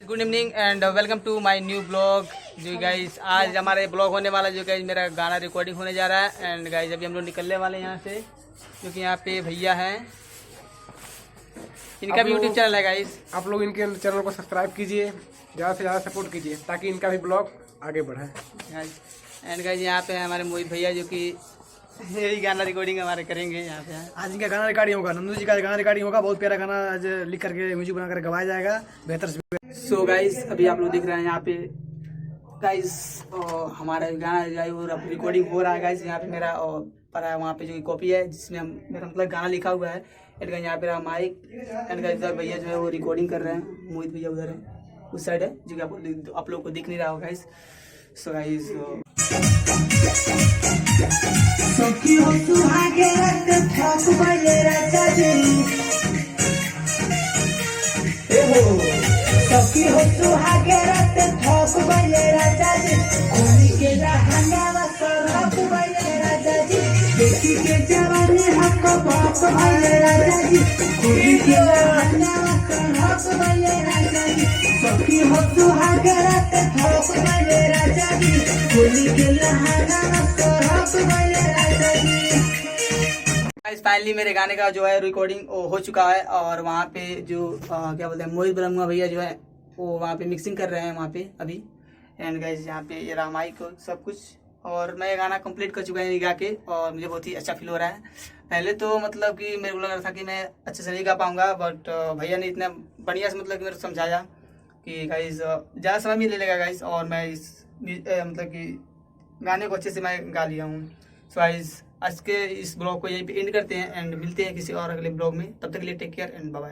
Good evening and welcome to my new blog. जो guys आज हमारे ब्लॉग होने वाला जो गाइस मेरा गाना रिकॉर्डिंग होने जा रहा है। एंड गाइस अभी हम लोग निकलने वाले हैं यहाँ से, क्योंकि यहाँ पे भैया हैं, इनका भी यूट्यूब चैनल है गाइस। आप लोग इनके चैनल को सब्सक्राइब कीजिए, ज़्यादा से ज़्यादा सपोर्ट कीजिए ताकि इनका भी ब्लॉग आगे बढ़े। एंड गाइस यहाँ पे है हमारे मोहित भैया जो कि यही गाना रिकॉर्डिंग हमारे करेंगे यहाँ पे। आज इनका गाना रिकॉर्डिंग होगा, नंदू जी का गाना रिकॉर्डिंग होगा। बहुत प्यारा गाना आज लिख करके म्यूजिक बना कर गवाया जाएगा बेहतर से। सो गाइस अभी आप लोग देख रहे हैं यहाँ पे गाइस हमारा गाना जो है वो रिकॉर्डिंग हो रहा है गाइस। यहाँ पे मेरा पड़ा है वहाँ पे जो कॉपी है जिसमें मेरा मतलब गाना लिखा हुआ है। एंड गाइस यहाँ पे रहा माइक। एंड गाइस इधर भैया जो है वो रिकॉर्डिंग कर रहे हैं, मोहित भैया उधर है उस साइड है जो कि आप लोग को दिख नहीं रहा होगा गाइस। सो गाइस सखी हो सुहागे रात ठाक बजे राजा जी सखी हो सुहागे रात ठाक बजे राजा जी खोली के रहंगावा सरहक बजे राजा जी देखी के जवानी हक बाप बजे राजा जी खोली के रहंगावा सरहक बजे राजा जी सखी हो सुहागे रात ठाक बजे राजा जी खोली के रहंगावा सरहक बजे राजा जी। फाइनली मेरे गाने का जो है रिकॉर्डिंग हो चुका है और वहाँ पे जो क्या बोलते हैं मोहित ब्रह्मा भैया जो है वो वहाँ पे मिक्सिंग कर रहे हैं वहाँ पे अभी। एंड गाइस यहाँ पे ये रहा माइक सब कुछ और मैं ये गाना कंप्लीट कर चुका है गा के और मुझे बहुत ही अच्छा फील हो रहा है। पहले तो मतलब कि मेरे को लग रहा था कि मैं अच्छे से नहीं गा पाऊंगा, बट भैया ने इतना बढ़िया से मतलब कि मेरे को समझाया कि गाइस ज़्यादा समय भी ले लेगा गाइस और मैं इस मतलब कि गाने को अच्छे से मैं गा लिया हूँ। सो गाइस आज के इस ब्लॉग को यहीं पे एंड करते हैं एंड मिलते हैं किसी और अगले ब्लॉग में। तब तक के लिए take care and bye bye.